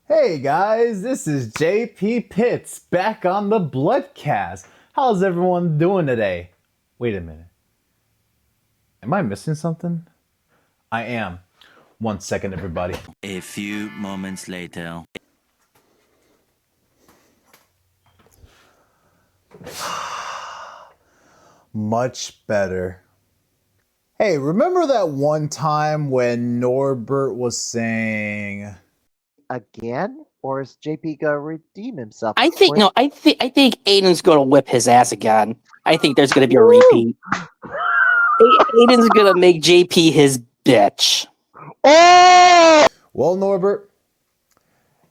Hey guys, this is JP Pitts back on the Bloodcast. How's everyone doing today? Wait a minute. Am I missing something? I am. 1 second, everybody. A few moments later. Much better. Hey, remember that one time when Norbert was saying... Again? Or is JP gonna redeem himself? I think Aiden's gonna whip his ass again. I think there's gonna be a repeat. Aiden's gonna make JP his bitch. Oh! Well, Norbert,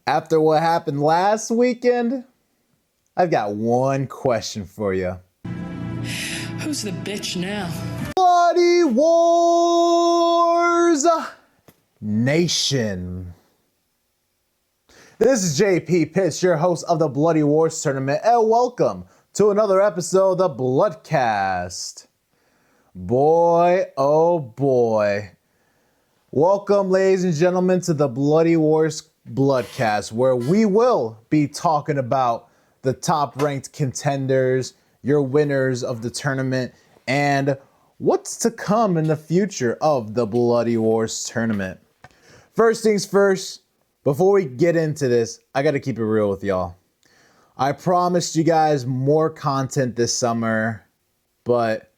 after what happened last weekend, I've got one question for you. Who's the bitch now? Bloody Wars Nation. This is JP Pitts, your host of the Bloody Wars Tournament, and welcome to another episode of the Bloodcast. Boy, oh boy. Welcome, ladies and gentlemen, to the Bloody Wars Bloodcast, where we will be talking about the top-ranked contenders, your winners of the tournament, and what's to come in the future of the Bloody Wars Tournament. First things first, before we get into this, I gotta keep it real with y'all. I promised you guys more content this summer, but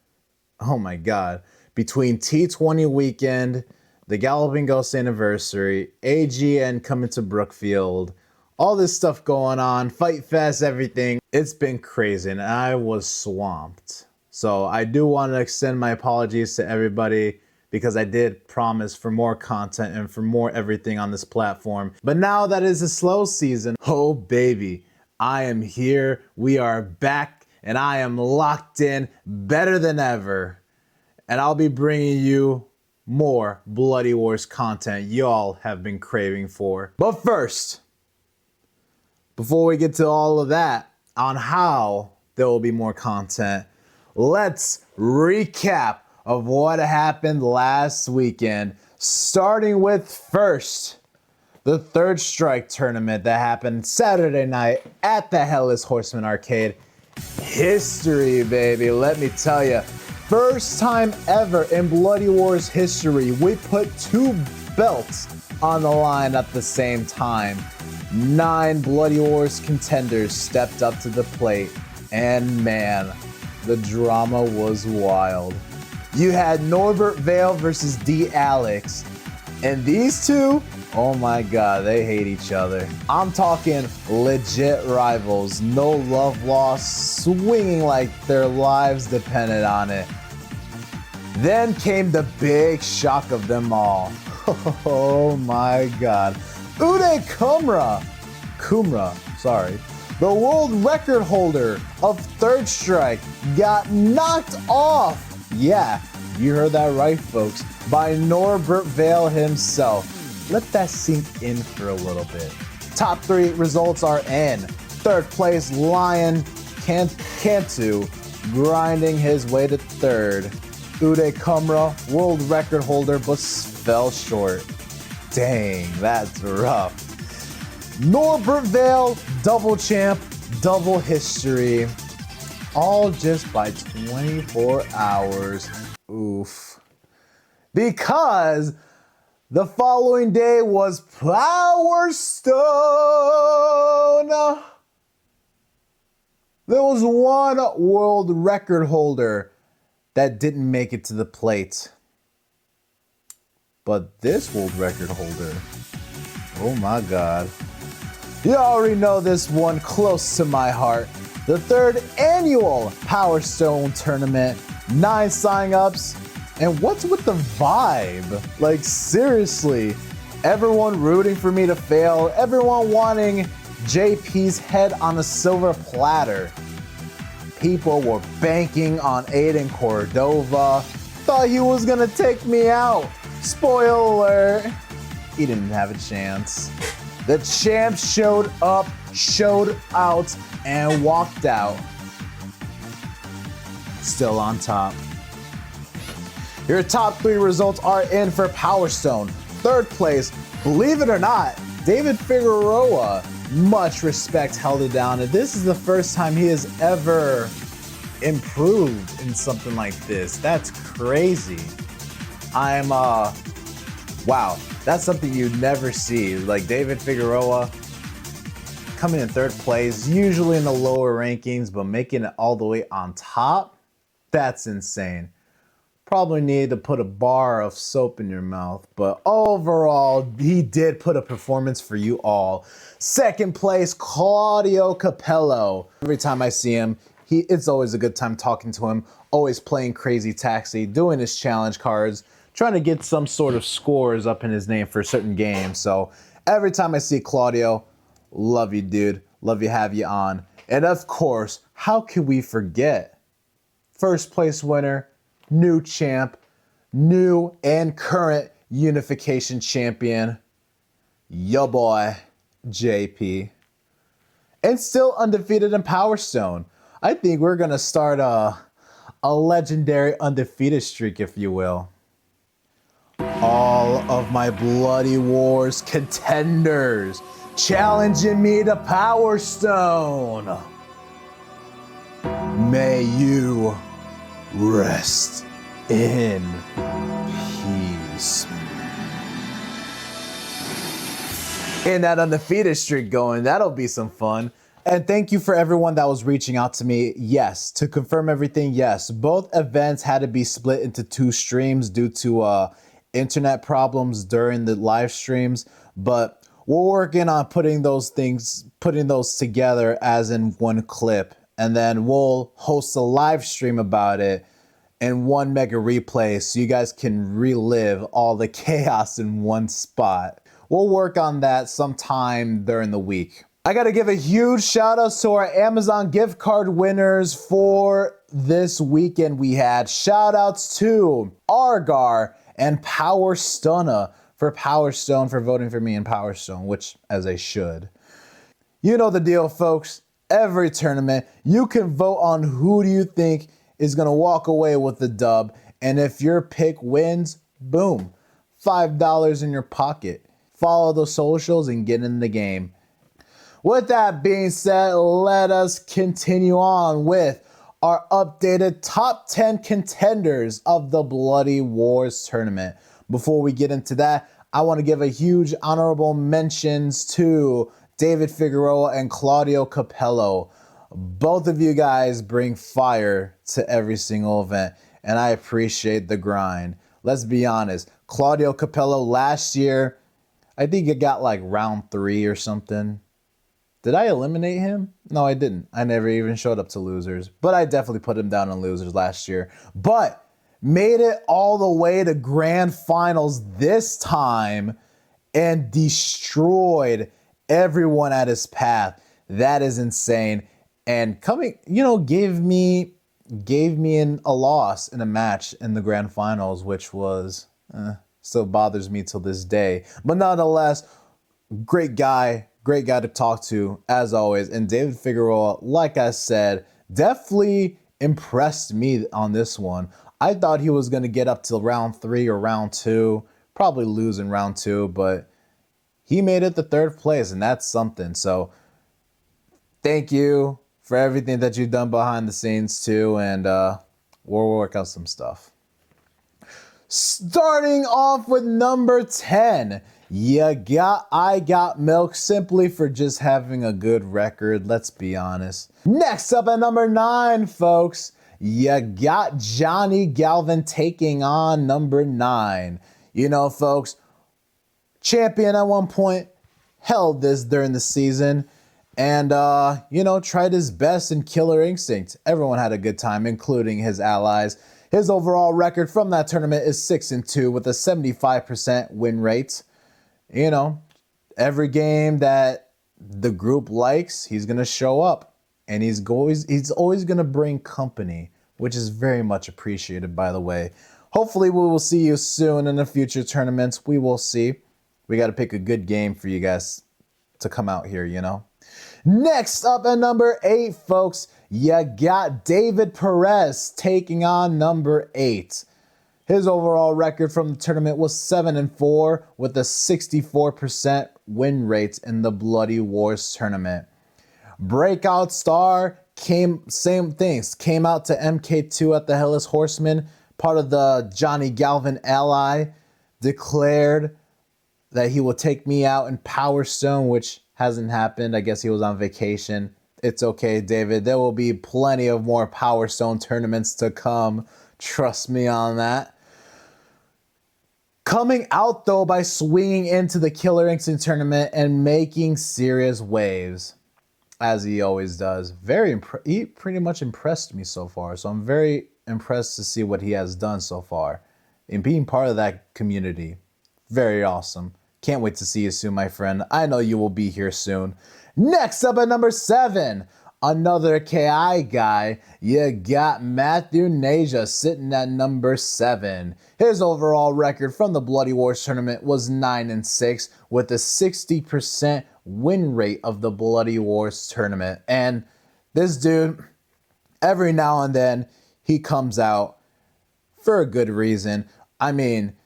oh my god, between T20 weekend, the Galloping Ghost anniversary, AGN coming to Brookfield, all this stuff going on, Fight Fest, everything, it's been crazy and I was swamped. So I do want to extend my apologies to everybody because I did promise for more content and for more everything on this platform. But now that is a slow season, oh baby, I am here, we are back, and I am locked in better than ever. And I'll be bringing you more Bloody Wars content y'all have been craving for. But first, before we get to all of that on how there will be more content, let's recap of what happened last weekend, starting with first, the Third Strike tournament that happened Saturday night at the Hellas Horseman Arcade. History, baby, let me tell you. First time ever in Bloody Wars history, we put two belts on the line at the same time. 9 Bloody Wars contenders stepped up to the plate, and man, the drama was wild. You had Norbert Vale versus D. Alex, and these two, oh my god, they hate each other. I'm talking legit rivals, no love lost, swinging like their lives depended on it. Then came the big shock of them all. Oh my god. Uday Kumra, the world record holder of Third Strike, got knocked off. Yeah, you heard that right, folks, by Norbert Vale himself. Let that sink in for a little bit. Top 3 results are in. Third place, Lion Cantu, grinding his way to third. Uday Kumra, world record holder, but fell short. Dang, that's rough. Norbert Vale, double champ, double history. All just by 24 hours. Oof. Because the following day was Power Stone. There was one world record holder that didn't make it to the plate. But this world record holder, oh my god. You already know this one close to my heart. The 3rd annual Power Stone tournament, 9 sign-ups, and what's with the vibe? Like seriously, everyone rooting for me to fail, everyone wanting JP's head on a silver platter. People were banking on Aiden Cordova, thought he was gonna take me out. Spoiler alert, he didn't have a chance. The champ showed up, showed out, and walked out. Still on top. Your top 3 results are in for Power Stone. Third place, believe it or not, David Figueroa, much respect, held it down. And this is the first time he has ever improved in something like this. That's crazy. Wow, that's something you never see. Like David Figueroa coming in third place, usually in the lower rankings, but making it all the way on top, that's insane. Probably need to put a bar of soap in your mouth, but overall, he did put a performance for you all. Second place, Claudio Capello. Every time I see him, it's always a good time talking to him, always playing Crazy Taxi, doing his challenge cards, trying to get some sort of scores up in his name for certain games. So every time I see Claudio, love you, dude. Love you, have you on. And of course, how could we forget? First place winner, new champ, new and current unification champion, yo boy, JP. And still undefeated in Power Stone. I think we're going to start a legendary undefeated streak, if you will. All of my Bloody Wars contenders challenging me to Power Stone. May you rest in peace. And that undefeated streak going, that'll be some fun. And thank you for everyone that was reaching out to me. Yes, to confirm everything, yes. Both events had to be split into 2 streams due to internet problems during the live streams. But we're working on putting those together as in one clip. And then we'll host a live stream about it in one mega replay so you guys can relive all the chaos in one spot. We'll work on that sometime during the week. I gotta give a huge shout out to our Amazon gift card winners for this weekend we had. Shout outs to Argar and Power Stunna for Power Stone for voting for me in Power Stone, which as I should. You know the deal, folks. Every tournament, you can vote on who do you think is gonna walk away with the dub. And if your pick wins, boom, $5 in your pocket. Follow the socials and get in the game. With that being said, let us continue on with our updated top 10 contenders of the Bloody Wars tournament. Before we get into that, I want to give a huge honorable mentions to David Figueroa and Claudio Capello. Both of you guys bring fire to every single event, and I appreciate the grind. Let's be honest, Claudio Capello last year, I think it got like round 3 or something. Did I eliminate him? No, I didn't. I never even showed up to losers, but I definitely put him down on losers last year. But made it all the way to grand finals this time and destroyed everyone at his path. That is insane. And coming, gave me a loss in a match in the grand finals, which was still bothers me till this day. But nonetheless, great guy to talk to as always. And David Figueroa, like I said, definitely impressed me on this one. I thought he was going to get up to round 3 or round 2, probably lose in round 2, but he made it to 3rd place, and that's something. So thank you for everything that you've done behind the scenes too, and we'll work out some stuff. Starting off with number 10, I got milk simply for just having a good record, let's be honest. Next up at number 9, folks, you got Johnny Galvin taking on number 9. Folks, champion at one point, held this during the season, and, tried his best in Killer Instinct. Everyone had a good time, including his allies. His overall record from that tournament is 6-2 with a 75% win rate. Every game that the group likes, he's going to show up. And he's always going to bring company, which is very much appreciated, by the way. Hopefully, we will see you soon in the future tournaments. We will see. We got to pick a good game for you guys to come out here, Next up at number 8, folks, you got David Perez taking on number 8. His overall record from the tournament was 7-4 with a 64% win rates in the Bloody Wars tournament. Breakout star same things, came out to MK2 at the Hellas Horseman, part of the Johnny Galvin ally, declared that he will take me out in Power Stone, which hasn't happened. I guess he was on vacation. It's okay, David. There will be plenty of more Power Stone tournaments to come. Trust me on that. Coming out, though, by swinging into the Killer Instinct tournament and making serious waves, as he always does. He pretty much impressed me so far, so I'm very impressed to see what he has done so far. And being part of that community, very awesome. Can't wait to see you soon, my friend. I know you will be here soon. Next up at number 7, another KI guy. You got Matthew Naja sitting at number 7. His overall record from the Bloody Wars tournament was 9-6 with a 60% win rate of the Bloody Wars tournament. And this dude, every now and then, he comes out for a good reason. I mean,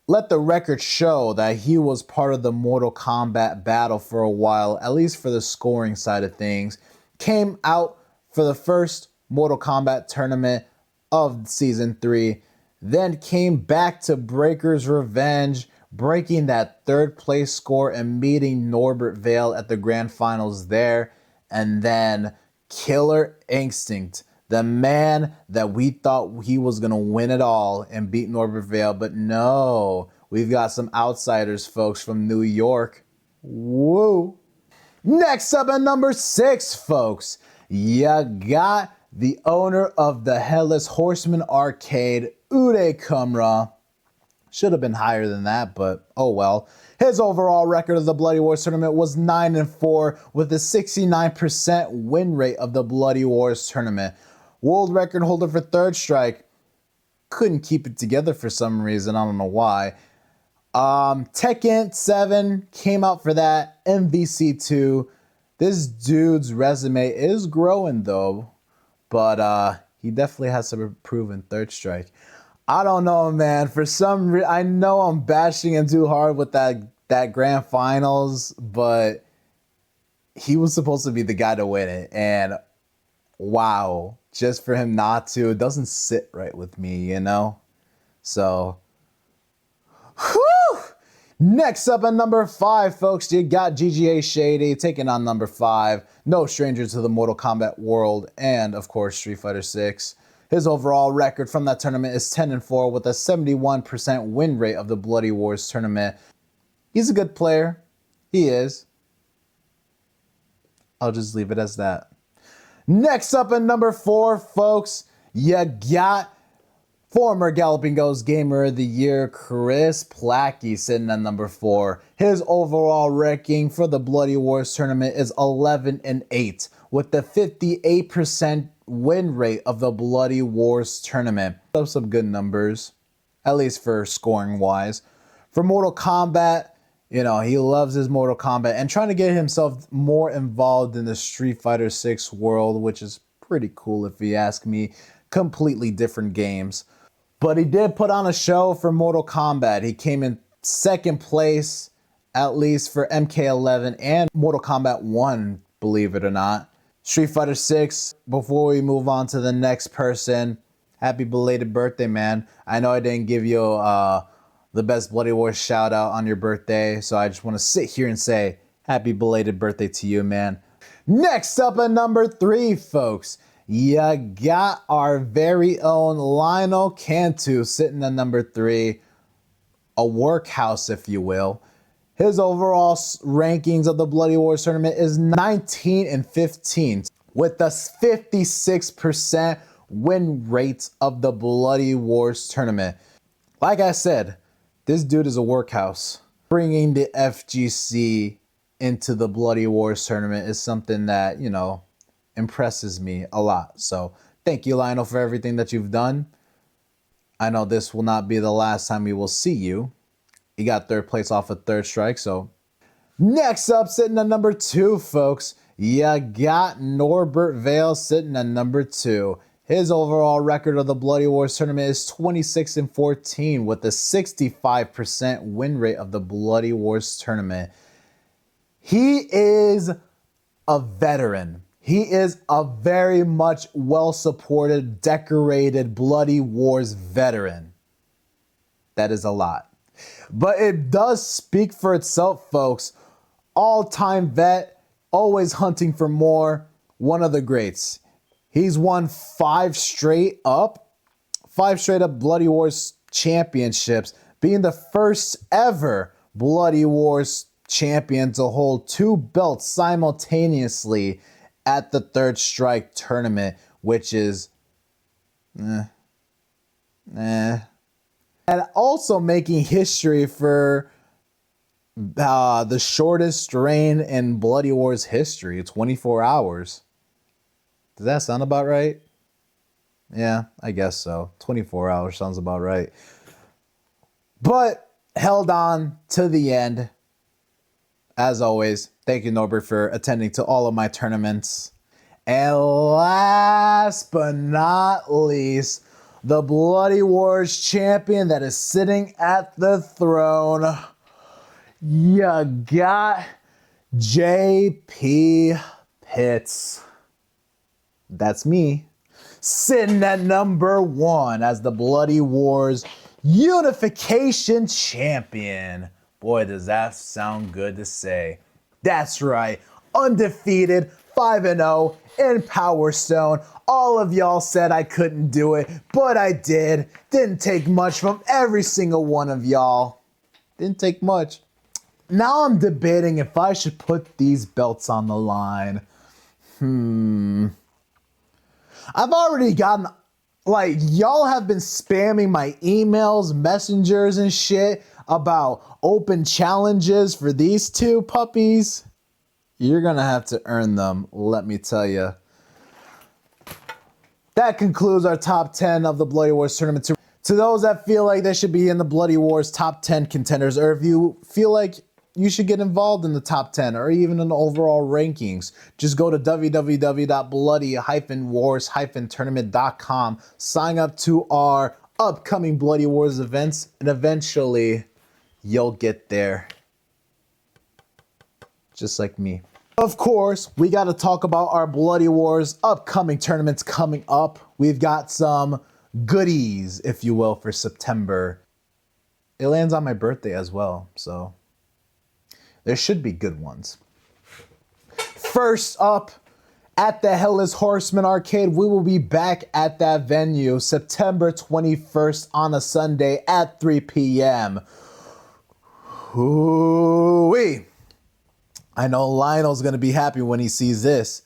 let the record show that he was part of the Mortal Kombat battle for a while, at least for the scoring side of things. Came out for the first Mortal Kombat tournament of Season 3, then came back to Breaker's Revenge, breaking that 3rd place score and meeting Norbert Vale at the Grand Finals there, and then Killer Instinct, the man that we thought he was going to win it all and beat Norbert Vale, but no, we've got some outsiders, folks, from New York. Woo! Next up at number 6, folks, you got the owner of the Hellas Horseman Arcade, Uday Kumra. Should have been higher than that, but oh well. His overall record of the Bloody Wars tournament was 9-4 with a 69% win rate of the Bloody Wars tournament. World record holder for Third Strike. Couldn't keep it together for some reason. I don't know why. Tekken 7 came out for that. MVC2. This dude's resume is growing though, but he definitely has to improve in Third Strike. I don't know, man. For some reason, I know I'm bashing him too hard with that Grand Finals, but he was supposed to be the guy to win it, and wow. Just for him not to, it doesn't sit right with me, you know? So, whew! Next up at number 5, folks, you got GGA Shady taking on number 5. No stranger to the Mortal Kombat world and, of course, Street Fighter 6. His overall record from that tournament is 10-4 with a 71% win rate of the Bloody Wars tournament. He's a good player. He is. I'll just leave it as that. Next up at number 4, folks, you got former Galloping Ghost Gamer of the Year, Chris Plackey, sitting at number 4. His overall ranking for the Bloody Wars tournament is 11-8 with the 58% win rate of the Bloody Wars tournament. Those some good numbers, at least for scoring wise. For Mortal Kombat, you know, he loves his Mortal Kombat and trying to get himself more involved in the Street Fighter 6 world, which is pretty cool if you ask me. Completely different games. But he did put on a show for Mortal Kombat. He came in 2nd place, at least for MK11 and Mortal Kombat 1, believe it or not. Street Fighter 6, before we move on to the next person, happy belated birthday, man. I know I didn't give you the best Bloody Wars shout out on your birthday, so I just want to sit here and say happy belated birthday to you, man. Next up at number 3, folks, you got our very own Lionel Cantu sitting at number 3, a workhouse, if you will. His overall rankings of the Bloody Wars tournament is 19-15 with a 56% win rate of the Bloody Wars tournament. Like I said, this dude is a workhouse. Bringing the FGC into the Bloody Wars tournament is something that, you know, impresses me a lot. So thank you, Lionel, for everything that you've done. I know this will not be the last time we will see you. He got 3rd place off of Third Strike, so. Next up, sitting at number 2, folks, you got Norbert Vale sitting at number 2. His overall record of the Bloody Wars tournament is 26-14 with a 65% win rate of the Bloody Wars tournament. He is a veteran. He is a very much well-supported, decorated Bloody Wars veteran. That is a lot. But it does speak for itself, folks. All-time vet, always hunting for more, one of the greats. He's won 5 straight up Bloody Wars championships, being the first ever Bloody Wars champion to hold 2 belts simultaneously at the Third Strike tournament, which is And also making history for the shortest reign in Bloody Wars history, 24 hours. Does that sound about right? Yeah, I guess so. 24 hours sounds about right. But held on to the end. As always, thank you, Norbert, for attending to all of my tournaments. And last but not least, the Bloody Wars champion that is sitting at the throne. You got JP Pitts. That's me. Sitting at number 1 as the Bloody Wars Unification Champion. Boy, does that sound good to say. That's right. Undefeated, 5-0 in Power Stone. All of y'all said I couldn't do it, but I did. Didn't take much from every single one of y'all. Didn't take much. Now I'm debating if I should put these belts on the line. I've already gotten, y'all have been spamming my emails, messengers, and shit about open challenges for these 2 puppies. You're gonna have to earn them, let me tell you. That concludes our top 10 of the Bloody Wars tournament. To those that feel like they should be in the Bloody Wars top 10 contenders, or if you feel like you should get involved in the top 10 or even in the overall rankings, just go to www.bloody-wars-tournament.com, sign up to our upcoming Bloody Wars events, and eventually you'll get there. Just like me. Of course, we got to talk about our Bloody Wars upcoming tournaments coming up. We've got some goodies, if you will, for September. It lands on my birthday as well, so there should be good ones. First up, at the Hellas Horseman Arcade, we will be back at that venue September 21st on a Sunday at 3 p.m. Ooh-wee. I know Lionel's going to be happy when he sees this.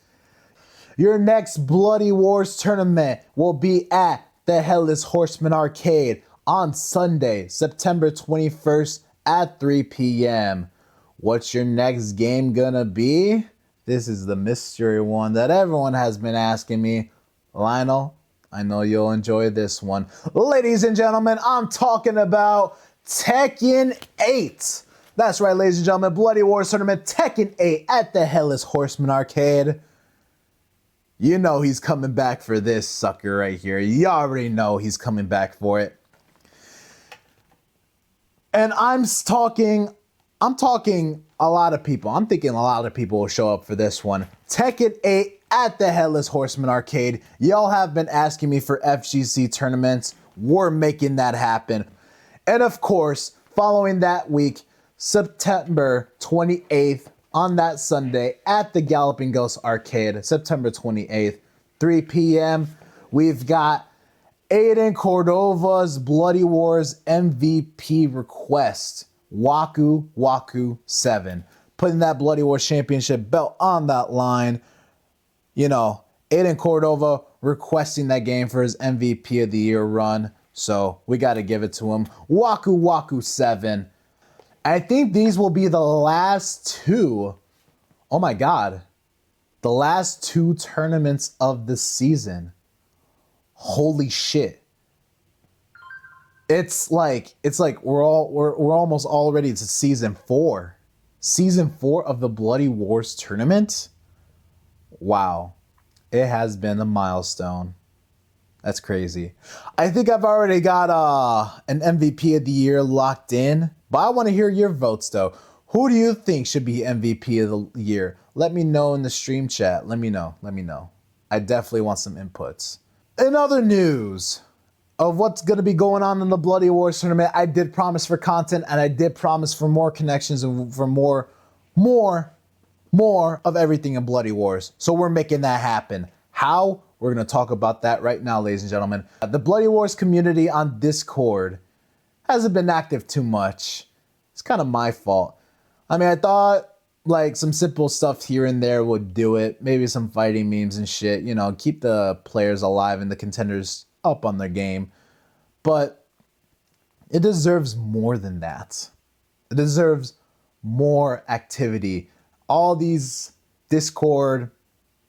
Your next Bloody Wars tournament will be at the Hellas Horseman Arcade on Sunday, September 21st at 3 p.m. What's your next game gonna be? This is the mystery one that everyone has been asking me. Lionel, I know you'll enjoy this one. Ladies and gentlemen, I'm talking about Tekken 8. That's right, ladies and gentlemen, Bloody Wars Tournament Tekken 8 at the Hellas Horseman Arcade. You know he's coming back for this sucker right here. You already know he's coming back for it. And I'm talking a lot of people. I'm thinking a lot of people will show up for this one. Tekken 8 at the Hellas Horseman Arcade. Y'all have been asking me for FGC tournaments. We're making that happen. And of course, following that week, September 28th on that Sunday at the Galloping Ghost Arcade, September 28th, 3 p.m. We've got Aiden Cordova's Bloody Wars MVP request, Waku Waku 7. Putting that Bloody Wars Championship belt on that line. You know, Aiden Cordova requesting that game for his MVP of the year run. So we got to give it to him. Waku Waku 7. I think these will be the last 2. Oh my God. The last 2 tournaments of the season. Holy shit. It's like we're almost already to season 4. Season 4 of the Bloody Wars tournament. Wow. It has been a milestone. That's crazy. I think I've already got an MVP of the year locked in, but I want to hear your votes though. Who do you think should be MVP of the year? Let me know in the stream chat. Let me know. I definitely want some inputs. In other news of what's going to be going on in the Bloody Wars tournament, I did promise for content, and I did promise for more connections and for more of everything in Bloody Wars. So we're making that happen. How? We're going to talk about that right now, ladies and gentlemen. The Bloody Wars community on Discord hasn't been active too much. It's kind of my fault. I mean, I thought like some simple stuff here and there would do it. Maybe some fighting memes and shit, you know, keep the players alive and the contenders up on their game. But it deserves more than that. It deserves more activity. All these Discord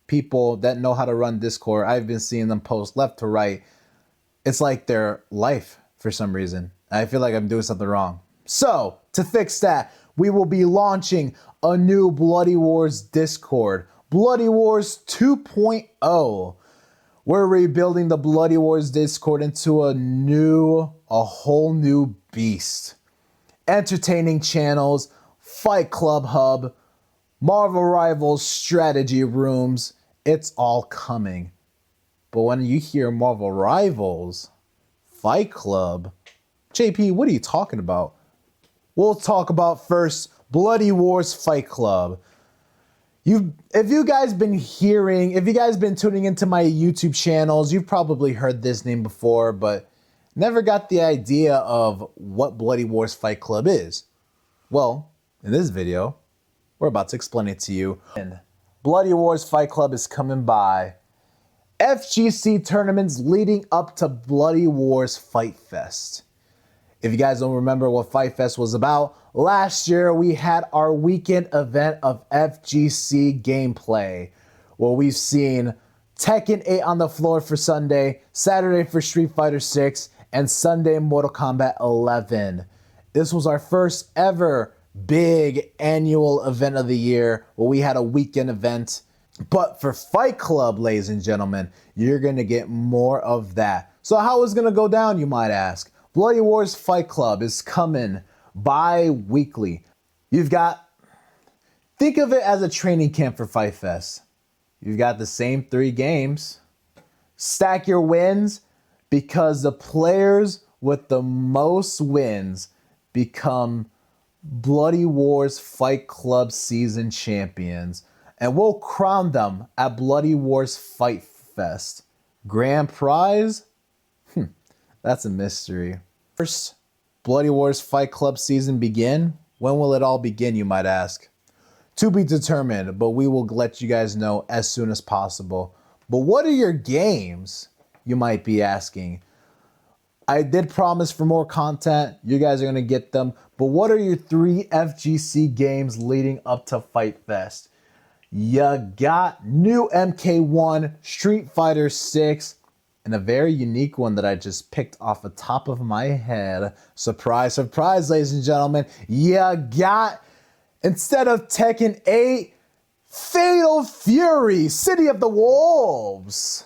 people that know how to run Discord, I've been seeing them post left to right. It's like their life for some reason. I feel like I'm doing something wrong. So, to fix that, we will be launching a new Bloody Wars Discord, Bloody Wars 2.0. We're rebuilding the Bloody Wars Discord into a whole new beast. Entertaining channels, Fight Club Hub, Marvel Rivals strategy rooms. It's all coming. But when you hear Marvel Rivals, Fight Club, JP, what are you talking about? We'll talk about first Bloody Wars Fight Club. If you guys been tuning into my YouTube channels, you've probably heard this name before, but never got the idea of what Bloody Wars Fight Club is. Well, in this video, we're about to explain it to you. And Bloody Wars Fight Club is coming by FGC tournaments leading up to Bloody Wars Fight Fest. If you guys don't remember what Fight Fest was about, last year we had our weekend event of FGC gameplay, where we've seen Tekken 8 on the floor for Sunday, Saturday for Street Fighter 6, and Sunday Mortal Kombat 11. This was our first ever big annual event of the year, where we had a weekend event. But for Fight Club, ladies and gentlemen, you're going to get more of that. So how is it going to go down, you might ask? Bloody Wars Fight Club is coming bi-weekly. Think of it as a training camp for Fight Fest. You've got the same 3 games. Stack your wins, because the players with the most wins become Bloody Wars Fight Club season champions. And we'll crown them at Bloody Wars Fight Fest. Grand prize? That's a mystery. First, Bloody Wars Fight Club season begin? When will it all begin, you might ask? To be determined, but we will let you guys know as soon as possible. But what are your games, you might be asking? I did promise for more content. You guys are going to get them. But what are your 3 FGC games leading up to Fight Fest? You got new MK1, Street Fighter 6, and a very unique one that I just picked off the top of my head. Surprise, surprise, ladies and gentlemen. You got, instead of Tekken 8, Fatal Fury, City of the Wolves.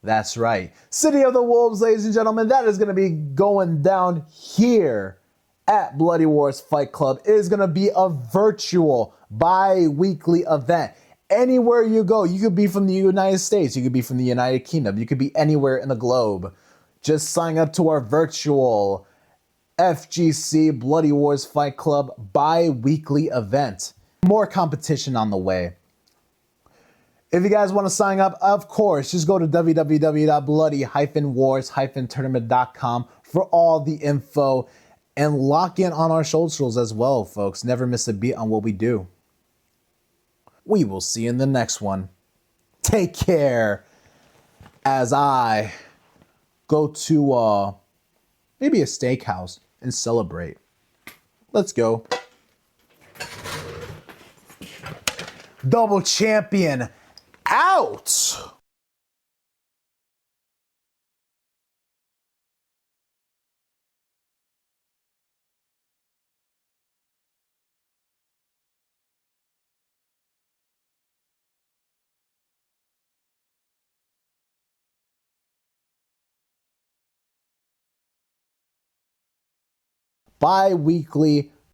That's right. City of the Wolves, ladies and gentlemen, that is going to be going down here at Bloody Wars Fight Club. It is going to be a virtual bi-weekly event. Anywhere you go, you could be from the United States, you could be from the United Kingdom, you could be anywhere in the globe. Just sign up to our virtual FGC Bloody Wars Fight Club bi-weekly event. More competition on the way. If you guys want to sign up, of course, just go to www.bloody-wars-tournament.com for all the info, and lock in on our socials as well, folks. Never miss a beat on what we do. We will see you in the next one. Take care as I go to maybe a steakhouse and celebrate. Let's go. Double champion out. Bi-weekly